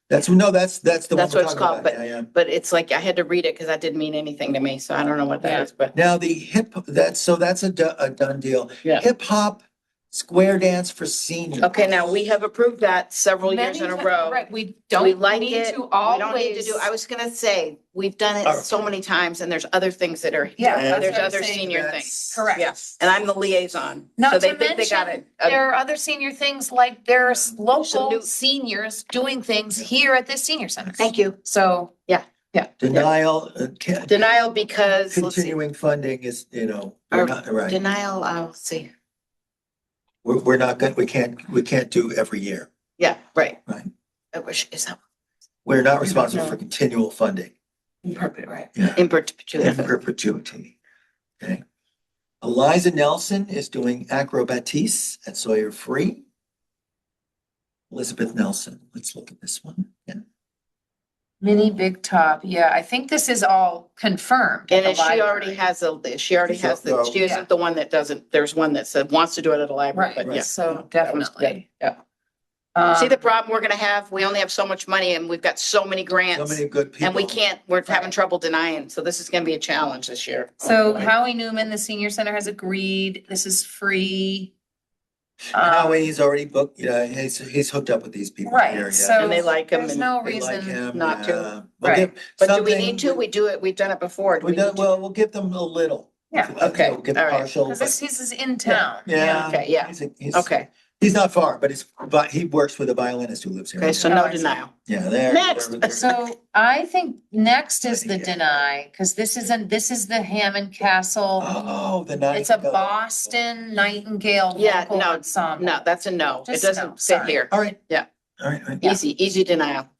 That's the one That's we're what it's talking called, about. Yeah, yeah. but it's like, I had to read it because that didn't mean anything to me, so I don't know what that Yeah. is, but Now the that's a done deal. Yeah. Hip hop square dance for seniors. okay, now we have approved that several years in a Many ti- row. Right, we We don't like need it. to We don't need to always. do, I was gonna say, we've done it Alright. so many times and there's other things that are, Yeah, that's there's what I'm other saying. senior That's- things. Correct. Yes, and I'm the liaison. Not So they to think they got mention, it. there are other senior things like there's local new- seniors doing things here at this senior center. Thank you. So, Denial, Denial because, let's see, continuing funding is, we're Or not, right. denial, let's see. We're not good, we can't do every year. Yeah, right. Right. I wish, is that We're not responsible for continual funding. right. Yeah. in In perpetuity? perpetuity. Okay. Eliza Nelson is doing acrobatics at Sawyer Free. Elizabeth Nelson, let's look at this one. Yeah. Mini Big Top, yeah, I think this is all confirmed. at And the if she already library. has she already has she Yeah. isn't the one that doesn't, there's one that said wants to do it at a library, but Right, yeah. so that was good. definitely. Yeah. Um, See the problem we're gonna have? We only have so much money and we've got so many So grants. many good people. And we're having Right. trouble denying, so this is gonna be a challenge this year. So Right. Howie Newman, the senior center has agreed, this is free. Howie's already booked, he's hooked up with these people. Right, here, yeah. so. And they like him There's and no They like reason. him, not to. yeah. We'll Right. give But do we something- need to? We do it, we've done it before. Do we need to? Well, we'll give them a little. Yeah. Okay, We'll give all right. partial. Cause but- this is in town. Yeah. Okay, yeah. He's Okay, He's not far, but he works with a violinist who lives here. okay, so Oh, no I see. denial. Yeah, there. Next. there- So I think next is the Yeah. deny, cause this is the Hammond Castle. Oh, the night. It's a Boston Nightingale Yeah, vocal no, ensemble. No, that's a no. It Just no, doesn't fit sorry. here. All right. Yeah. All right. Easy denial.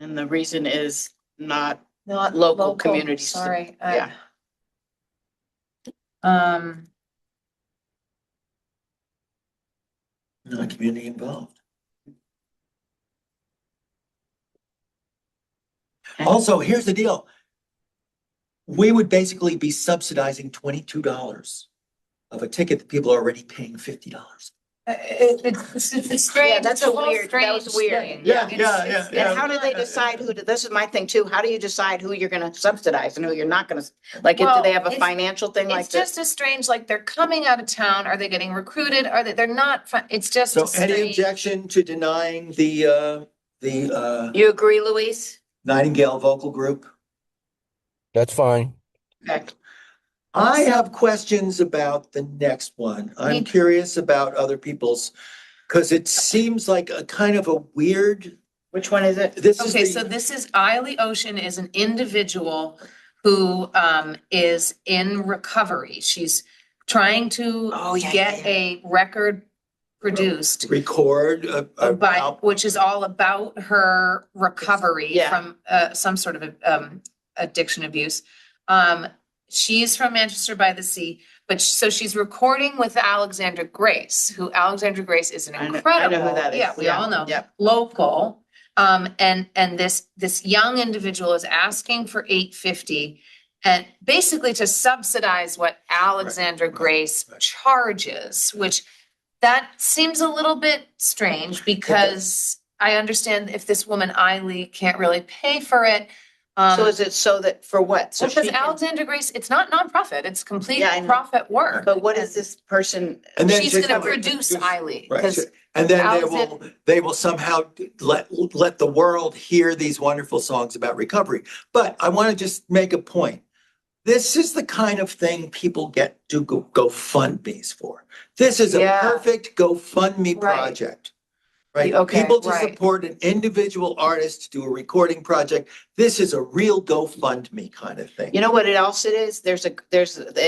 And the reason is not local communities. Sorry. Yeah. Not community involved. Also, here's the deal. We would basically be subsidizing $22 of a ticket that people are already paying $50. It's strange. Yeah, that's it's a whole weird, that was strange weird. thing. Yeah, It's- yeah, it's- yeah, And how do they decide this is my thing too. How do you decide who you're gonna subsidize and who you're not gonna, like, do Well, they have a it's- financial thing like It's this? just as strange, like they're coming out of town, are they getting recruited, they're not, it's just. So any strange. objection to denying the You agree, Louise? Nightingale vocal group? That's fine. Okay. I have questions about the next one. I'm Me- curious about other people's, because it seems like a kind of a weird, Which one is it? this is Okay, the- so this is Eiley Ocean is an individual who is in recovery. She's trying to Oh, yeah, get yeah, a record produced record which is all about her recovery Yeah. from some sort of addiction abuse. She's from Manchester by the Sea, but so she's recording with Alexandra Grace, who Alexandra Grace is an I know who incredible, that is. yeah, we Yeah, all know, yep. local. And this young individual is asking for $850 and basically to subsidize what Alexandra right, Grace right. charges, which that seems a little bit strange because I understand if this woman Eiley can't really pay for it. So is it so that, for what? So Because she can, Alexandra Grace, it's not nonprofit, it's complete Yeah, I know. profit work. but what is this person? And then She's just- gonna produce Eiley, Right, because and then Alexand- they will somehow let the world hear these wonderful songs about recovery. But I want to just make a point. This is the kind of thing people get to GoFundMe's for. This is a Yeah. perfect GoFundMe Right. project. Right? Okay, People to right. support an individual artist to do a recording project. This is a real GoFundMe kind of thing. You know what else it is? The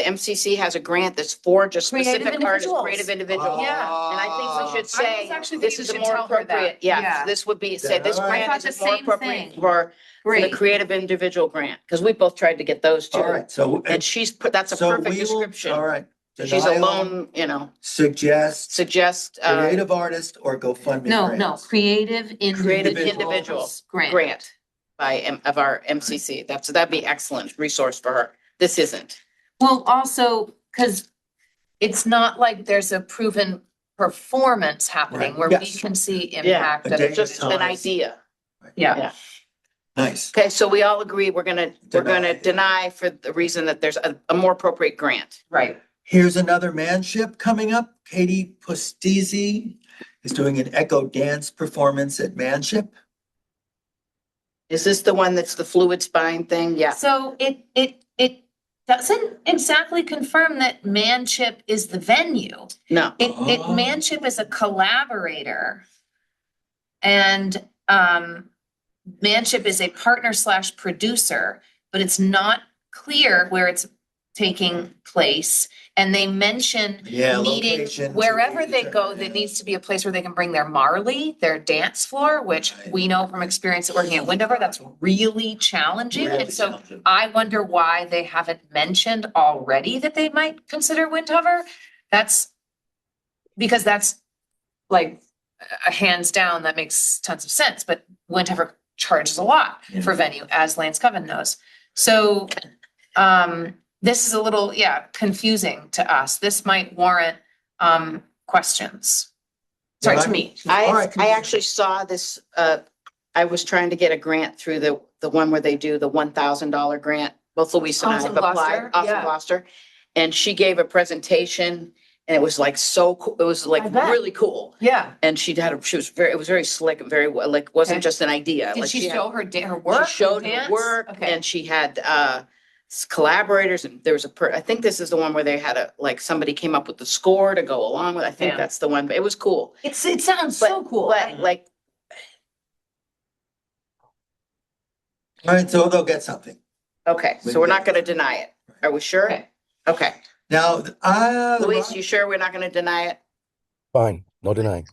MCC has a grant that's for just Creative specific artists, individuals. creative individuals. Yeah. And I think we should I say, was actually this thinking is we a should more tell her that. appropriate, Yeah. yeah, this would be, say, this All right. grant I thought is the more same appropriate thing. for the Great. creative individual grant, because we both tried to get those too. All right, so. And she's put, that's a so perfect we will- description. All right. She's a Denial, lone, Suggest suggest, creative artist or GoFundMe No, grants. creative creative individuals individual grant. grant of our MCC. That'd be excellent resource for her. This isn't. Well, also, because it's not like there's a proven performance happening Right. where we Yes. can see Yeah. impact. A of day it. at Just a an time. idea. Yeah. Nice. Okay, so we all agree we're gonna Deny. deny for the reason that there's a more appropriate grant. Right. Here's another manship coming up. Katie Postizzi is doing an echo dance performance at Manship. Is this the one that's the fluid spine thing? Yeah. So it doesn't exactly confirm that Manship is the venue. No. Oh. Manship is a collaborator. And Manship is a partner / producer, but it's not clear where it's taking place. And they mention Yeah, needing, location. wherever they go, there needs to be a place where they can bring their Marley, their dance floor, which we know from experience at working at Windover, that's really challenging. Really And so challenging. I wonder why they haven't mentioned already that they might consider Windhover. That's because that's like a hands down, that makes tons of sense, but Windhover charges a lot for venue, as Lance Coven knows. So this is a little, confusing to us. This might warrant questions. Sorry, to me. All I right. actually saw this, I was trying to get a grant through the one where they do the $1,000 grant. Both Louise and I Awesome have applied, Gloucester, Awesome yeah. Gloucester. And she gave a presentation and it was like so cool. It was like I bet. really cool. Yeah. And it was very slick, and very well, like, wasn't Okay. just an idea. Did Like she had- show her her work? She showed her dance? work Okay. and she had collaborators, and there was I think this is the one where they had somebody came up with the score to go along with. I think Yeah. that's the one, but it was cool. It sounds But so cool. But like, All right, so they'll get something. okay, so we're not gonna deny it. Are we sure? Okay. Okay. Now, Louise, you sure we're not gonna deny it? Fine, no denying.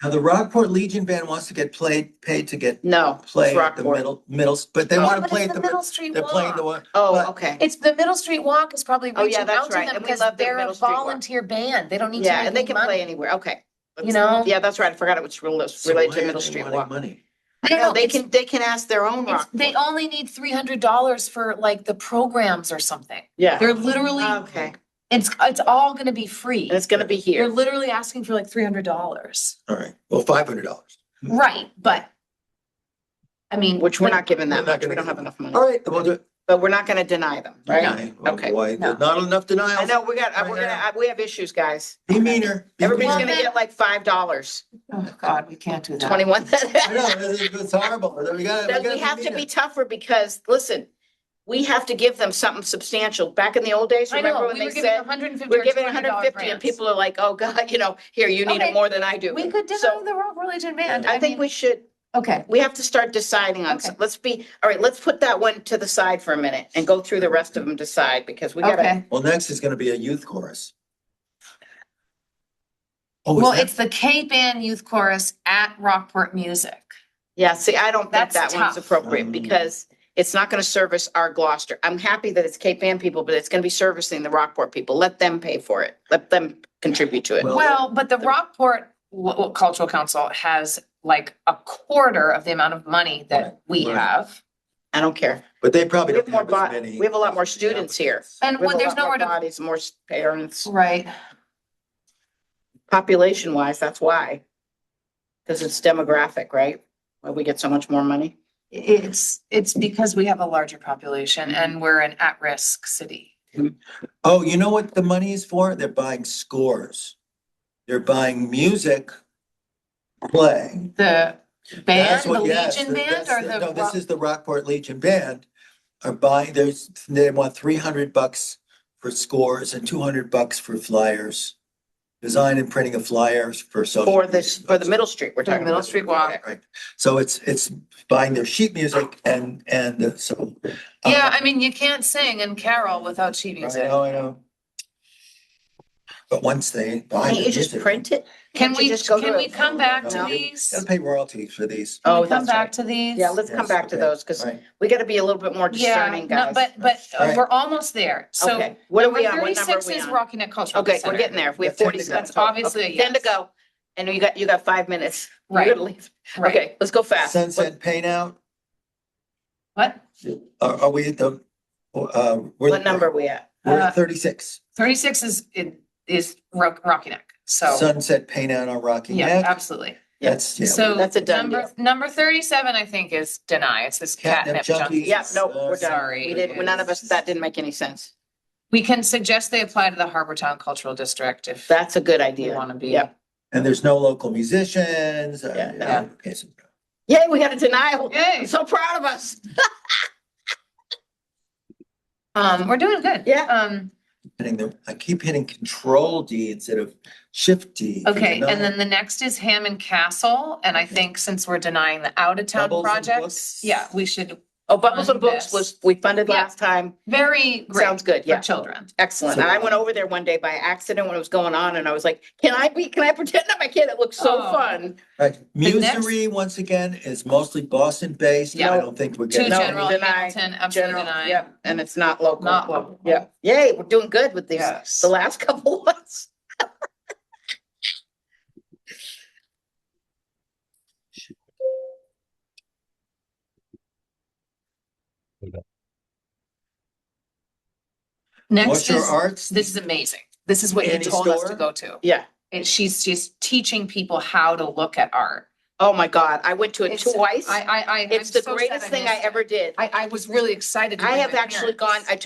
now the Rockport Legion Band wants to get paid to get No. it's play at the Rockport. middle, but they Oh, want to but play it's at the the, Middle Street they're playing the Walk. one. Oh, but- okay. It's the Middle Street Walk is probably Oh, yeah, reaching that's out to right. them And we because love the they're a Middle Street Walk. volunteer band. They don't need to Yeah, and they make can money. play anywhere. Okay. You know? Yeah, that's right. I forgot it was So related why to are Middle they Street wanting Walk. money? I don't No, know. they can ask their own rock. They only need $300 for like the programs or something. Yeah. They're literally, Okay. it's all gonna be free. And it's gonna be You're here. literally asking for like $300. All right, well, $500. Right, but I mean. Which we're but- not giving We're that not much. gonna We don't give have enough money. All right, we'll do it. But we're not gonna deny them, right? Okay. Well, Okay. boy, No. there's not enough denials. I know, we have issues, guys. Be meaner. Be Everybody's Well, meaner. gonna then- get like $5. Oh, God, we can't do that. 21. I know, it's horrible. We We have to be tougher because, listen, we have to give them something substantial. Back in the old days, I remember know, when we they were giving said, 150 we're or giving $200 150 and grants. people are like, oh God, here, you need Okay. it more than I do. We could deny So the Rock Religion Band. I think mean, we should, Okay, we have to start deciding on, Okay. all right, let's put that one to the side for a minute and go through the rest of them, decide, because we gotta, okay. Well, next is gonna be a youth chorus. Oh, Well, is that- it's the K-Band Youth Chorus at Rockport Music. yeah, see, I don't think That's that one's tough. appropriate because it's not gonna service our Gloucester. I'm happy that it's Cape Ann people, but it's gonna be servicing the Rockport people. Let them pay for it. Let them contribute to it. Well- Well, but the Rockport Cultural Council has like a quarter of the amount of money that we Right. have. I don't care. But they probably We have don't more have as bo- many. we have a lot more students here. And We have when a there's lot more nowhere to, bodies, more parents, right, population wise, that's why. Because it's demographic, right? Why we get so much more money. it's because we have a larger population and we're an at-risk city. Oh, you know what the money is for? They're buying scores. They're buying music, play. The band, That's the what- yes, Legion band or the? No, this is the Rockport Legion Band are buying, they want $300 for scores and $200 for flyers. Design and printing of flyers for social. For this, for the Middle Street, we're For the talking Middle about. Street Walk. Right, so it's buying their sheet music and so. Yeah, I mean, you can't sing and carol without sheet I music. know, I know. But once they buy Can't the you just music, print it? Can Can't you we, just go can to we a- come back to No. these? gotta pay royalties for these. Can Oh, we come that's back right. to these? Yeah, let's come Yes, back to okay, those, because right. we gotta be a little bit more Yeah, discerning, no, guys. but Right. we're almost there. So Okay, what are number we on? What number are 36 we is on? Rocky Neck Cultural Okay, we're Center. getting there. We have That's 10 to 40 go. seconds. That's obviously a Okay, 10 to yes. go. And you got 5 minutes. You're Right. gonna leave. Right. Okay, let's go fast. Sunset paint out, What? are we at the, What number are we at? We're at 36. 36 is Rocky Neck. So, Sunset paint out on Rocky yeah, Neck. absolutely. That's, yeah. So That's a done number 37, I think, is deny. It's this Catnip catnip junkies. junkies. Yeah, no, we're done. Sorry. We didn't, none of us, that didn't make any sense. We can suggest they apply to the Harbortown Cultural District if That's a good you idea. want to be. Yep. And there's no local musicians. Yeah, no. Yeah. Okay, so- Yay, we got a denial. Yay. I'm so proud of us. We're doing good. Yeah. I keep hitting Control D instead of Shift D. for Okay, denial. and then the next is Hammond Castle, and I think since we're denying the out-of-town Bubbles and projects, Books. yeah, we should, Oh, Bubbles and Books This. was, we funded Yeah. last time. very great Sounds good, for yeah. children. Excellent. So- And I went over there one day by accident when it was going on and I was like, can I pretend I'm a kid? It looks so Oh. fun. Right, The next- Musery, once again, is mostly Boston based. Yeah. I don't think we're To getting. No, General deny. Hamilton, absolutely General, deny. yep, and it's not local. Not local. Yeah, yay, we're doing good with these, Yes. the last couple of months. Next What's your is, arts? this is amazing. This is what you Annie told us to Store? go to. Yeah. And she's teaching people how to look at art. Oh, my God. I went to it It's- twice. I'm It's the so sad greatest thing I missed it. ever did. I was really excited. to I bring have my actually gone, parents.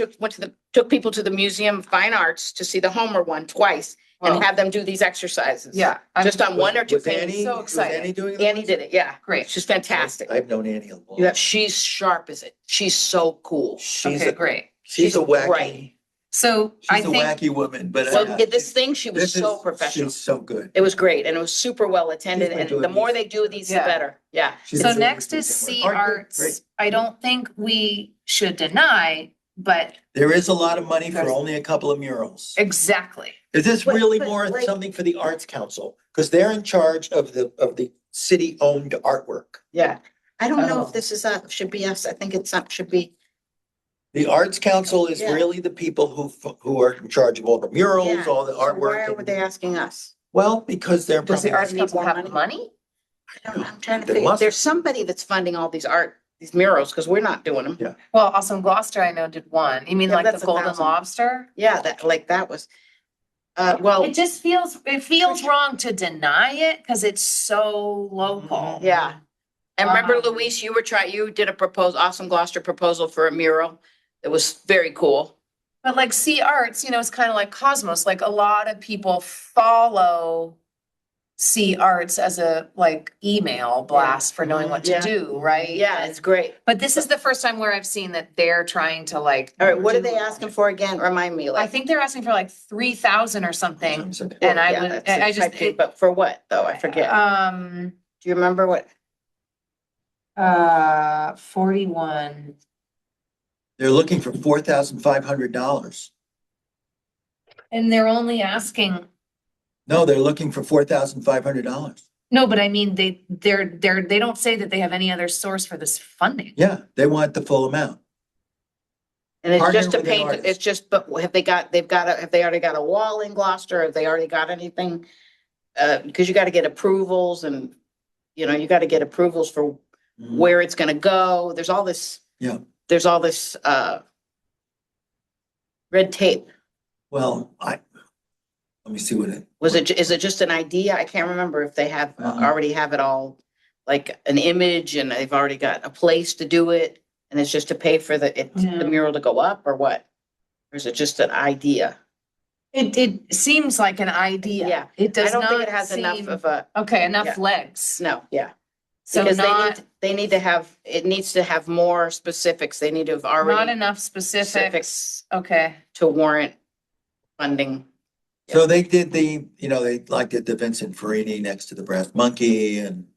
took people to the Museum of Fine Arts to see the Homer one twice and Well, have them do these exercises. Yeah. I'm Just on one or two Was Annie, paintings. so was excited. Annie doing it? Annie did it, yeah. Great. She's fantastic. I've known Annie a long. Yeah, she's sharp as it. She's so cool. She's Okay, a, great. she's a she's wacky, bright. So I she's a think, wacky woman, but. So this thing, she was this is- so professional. She's so good. It was great and it was super well attended been and doing the more these- they do these, the Yeah. better. Yeah. She's so a- next is C Art, Arts. great. I don't think we should deny, but There is a lot of money for There's- only a couple of murals. exactly. Is this But- really but, more like- something for the Arts Council? Because they're in charge of the city-owned artwork. Yeah. I don't know Oh. if this is, should be us. I think it's not, should be. The Arts Council is Yeah. really the people who are in charge of all the murals, Yeah. all the So why artwork. were they asking us? Well, because they're. Does the probably- Arts need Council more have money? money? I don't know. I'm trying to There figure, must- there's somebody that's funding all these these murals because we're not doing them. Yeah. Well, Awesome Gloucester, I know, did one. You mean Yeah, like the that's Golden 1,000. Lobster? Yeah, that was, well, It just feels wrong to deny it because it's so local. yeah. And remember, Um, Luis, you did a Awesome Gloucester proposal for a mural. It was very cool. But like C Arts, it's kind of like Cosmos, like a lot of people follow C Arts as a like email blast for knowing what to Yeah. do, right? Yeah, it's great. But this is the first time where I've seen that they're trying to like. All right, what are do- they asking for again? Remind me, I like. think they're asking for like 3,000 or something. Okay. And I Yeah, would, that's a I just, type two, But for what, though? I forget. Do you remember what? 41. They're looking for $4,500. And they're only asking, No, they're looking for $4,500. no, but I mean, they don't say that they have any other source for this funding. Yeah, they want the full amount. And it's Partner just to with an paint, artist. it's just, but have they already got a wall in Gloucester? Have they already got anything? Because you got to get approvals and you got to get approvals for where it's gonna go. There's all this. Yeah. There's all this, red tape. Well, let me see what it. Is it just an idea? I can't remember if they have, Uh-huh. already have it all, like an image and they've already got a place to do it. And it's just to pay for the mural to go up or what? Or is it just an idea? It seems like an idea. Yeah. It I does don't think not it has enough seem, of a, okay, yeah. enough legs. no, yeah. So Because not, they need to have, it needs to have more specifics. They need to have not already enough specifics. Okay. to warrant funding. So they did they like did the Vincent Farini next to the Brass Monkey and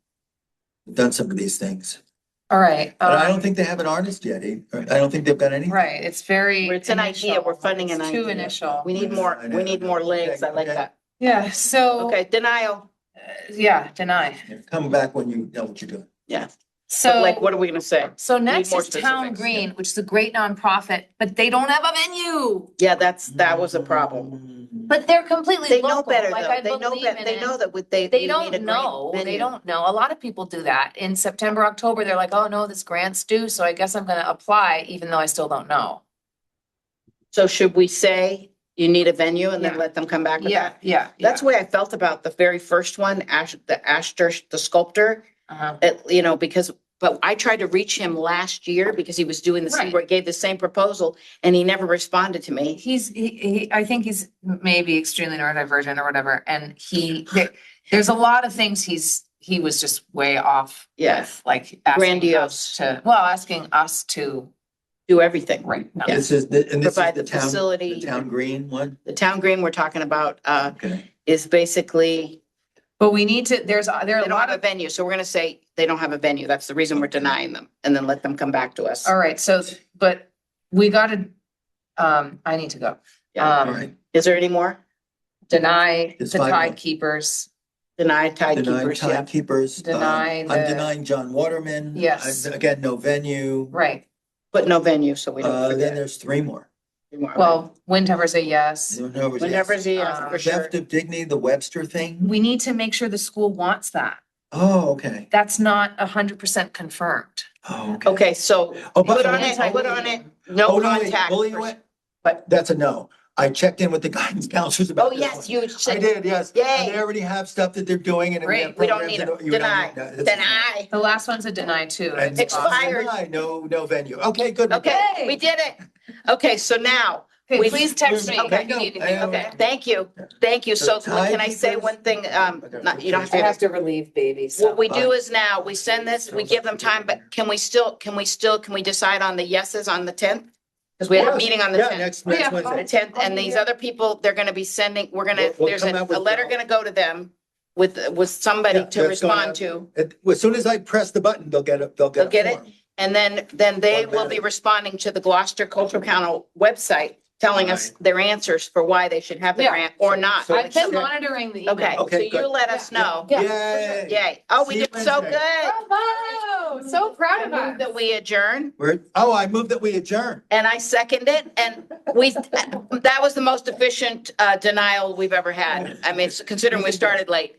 done some of these things. All right. But I don't think they have an artist yet. I don't think they've got anything. Right, it's very. It's an idea. initial. We're funding an It's too idea. initial. We need more, we need more legs. I like Okay. that. Yeah, so. Okay, denial. Yeah, deny. Come back when you know what you're doing. Yeah. So. Like, what are we gonna say? So next more is Town specifics, Green, which is a great nonprofit, but they don't have a venue. Yeah, that was a problem. But they're completely They know local, better like though. I They know believe that, in they it. know that They you need a don't great know, they venue. don't know. A lot of people do that. In September, October, they're like, oh no, this grant's due, so I guess I'm gonna apply, even though I still don't know. So should we say you need a venue and then Yeah. let them come back with Yeah, that? yeah. That's the way I felt about the very first one, the Astor, the sculptor, because, but I tried to reach him last year because he was doing the same, Right. gave the same proposal and he never responded to me. I think he's maybe extremely neurodivergent or whatever, and there's a lot of things he was just way off. Yeah. With, like asking Grandiose. asking us to, Do everything. right. now. Yeah. This is the Provide the the town, facility. the Town Green one. The Town Green we're talking about, Okay. is basically, But we need to, there are they a don't lot have a of, venue. So we're gonna say they don't have a venue. That's the reason we're denying them and then let them come back to us. all right, so, but we gotta, I need to go. Yeah. All right. Is there any more? Deny It's the fine. tide keepers. Deny tide Denying keepers, yeah. timekeepers. Deny I'm the- denying John Waterman. Yes. Again, no venue. Right, But no venue, so we don't Then forget. there's three more. well, Windhover's a yes. Whenever the, for sure. Theft of dignity, the Webster thing. We need to make sure the school wants that. Oh, okay. That's not 100% confirmed. Oh, okay. Okay, so Oh, but- put on it, put on it, no Oh, no, wait, contact. well, you know what? But- That's a no. I checked in with the guidance counselors about Oh, this yes, one. you I said, did, yes. Yay. And they already have stuff that they're doing and. Great. we don't need it. Deny, deny. The last one's a deny too. And It's awesome. Expired. No venue. Okay, good. Okay, Yay. we did it. Okay, so now, Okay, we- please text me Okay. if you need I anything. know. okay, thank you, thank you. So So can I say timekeepers- one thing? Not, you don't have I have to. to relieve babies. What we do is now, we send this, we give them time, but can we decide on the yeses on the 10th? Because we have a Yes. meeting on the Yeah, 10th. next Yeah. On the Wednesday. 10th, and these other people, they're gonna be sending, We'll there's come a out with letter the- gonna go to them with somebody Yeah, to that's going respond out. to. As soon as I press the button, they'll get it. They'll They'll get get a it? form. And then they will be Automatic. responding to the Gloucester Cultural Council website, telling us their answers for why they should have the Yeah. grant or not. So- I've been monitoring the email. Okay, so Okay, you good. let us know. Yay. Yay. Oh, we See you did so Wednesday. good. Bravo, so proud I of move that us. we adjourn. I moved that we adjourn. And I second it, and that was the most efficient denial we've ever had. I mean, considering we started late.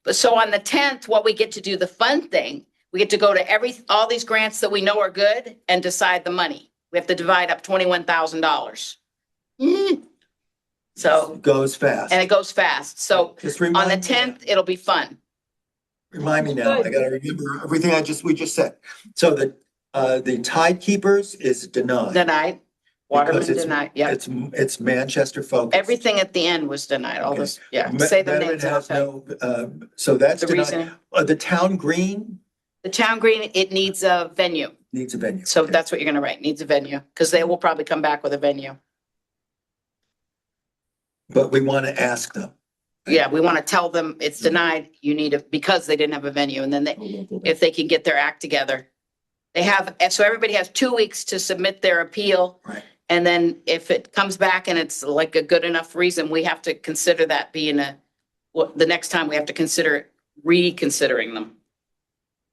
But so on the 10th, what we get to do, the fun thing, we get to go to all these grants that we know are good and decide the money. We have to divide up $21,000. So, It goes fast. and it goes fast. So Just on remind the me. 10th, it'll be fun. Remind me now. I gotta remember everything we just said. So the Tide Keepers is denied. Denied. Waterman Because it's- denied, yeah. It's Manchester focused. Everything at the end was denied, all Okay. this, yeah. Me- Say the Veteran names. and I'll has tell you. no, so that's The denied. reason, The Town Green the Town Green, it needs a venue. needs a venue. So Okay. that's what you're gonna write, needs a venue, because they will probably come back with a venue. But we want to ask them. Yeah, we want to tell them it's denied, you need it, because they didn't have a venue, and then if they can get their act together. They have, and so everybody has 2 weeks to submit their appeal. Right. And then if it comes back and it's like a good enough reason, we have to consider that being the next time we have to consider reconsidering them.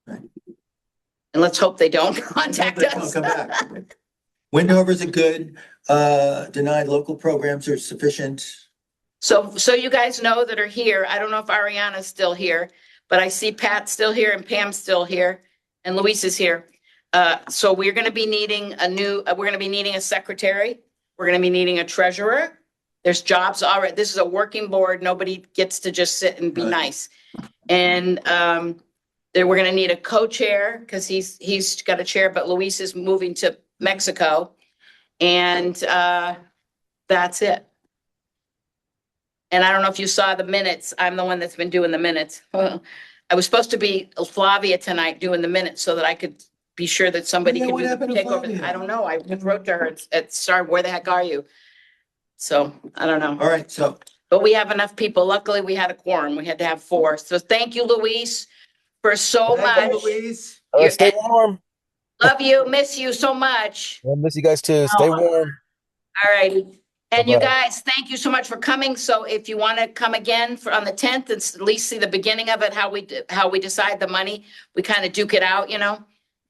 Right. And let's hope they don't contact They won't us. come back. Windovers are good, denied local programs are sufficient. So you guys know that are here, I don't know if Ariana's still here, but I see Pat still here and Pam's still here and Luis is here. So we're going to be needing we're going to be needing a secretary. We're going to be needing a treasurer. There's jobs already. This is a working board. Nobody gets to just sit and be Right. nice. And then we're going to need a co-chair because he's got a chair, but Luis is moving to Mexico. And that's it. And I don't know if you saw the minutes. I'm the one that's been doing the minutes. I was supposed to be Flavia tonight doing the minutes so that I could be sure that somebody Yeah, could what happened to take over. Flavia? I don't know. I just wrote to her at Star, where the heck are you? So I don't know. All right, so But we have enough people. Luckily, we had a quorum. We had to have 4. So thank you, Luis, for so thank you, much. Louise. You're- Stay warm. Love you, miss you so much. I miss you guys too. Stay warm. All righty. And you Bye-bye. guys, thank you so much for coming. So if you want to come again on the 10th, and at least see the beginning of it, how we decide the money, we kind of duke it out, you know?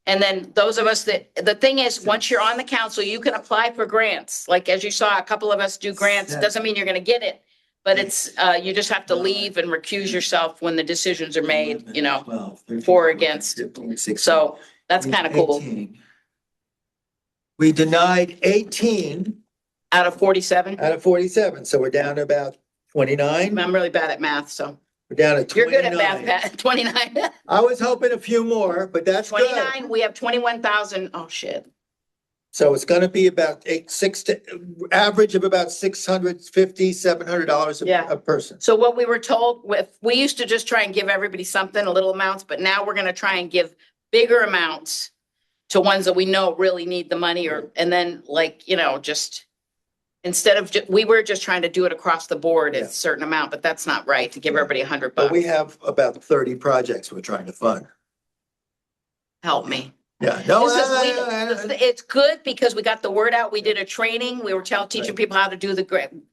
And then those of us the thing is, once you're on the council, you can apply for grants. Like, as you saw, a couple of us do grants. Yeah. Doesn't mean you're going to get it. But it's, you just have to leave and recuse yourself when the decisions are made, you know? 12, 13, for or against. 15, 16. So that's kind of cool. 18. We denied 18 Out of 47. out of 47, so we're down to about 29. I'm really bad at math, so We're down to you're 29. good at math, Pat. 29. I was hoping a few more, but that's good. 29, we have 21,000. Oh, shit. So it's gonna be about average of about $650, $700 Yeah. a person. So what we were told, we used to just try and give everybody something, a little amounts, but now we're gonna try and give bigger amounts to ones that we know really need the money, or, and then, like, you know, just instead of, we were just trying to do it across the board at Yeah. a certain amount, but that's not right, to give everybody $100 But we bucks. have about 30 projects we're trying to fund. Help me. Yeah, no, This is, it's good because we got the word out. We did a training. We were teaching Right. people how to do the grant.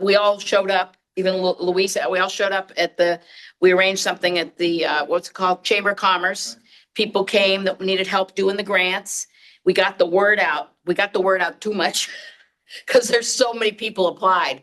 We all showed up, even Luis, we all showed up we arranged something at the, what's it called? Chamber of Commerce. People came that needed help doing the grants. We got the word out. We got the word out too much because there's so many people applied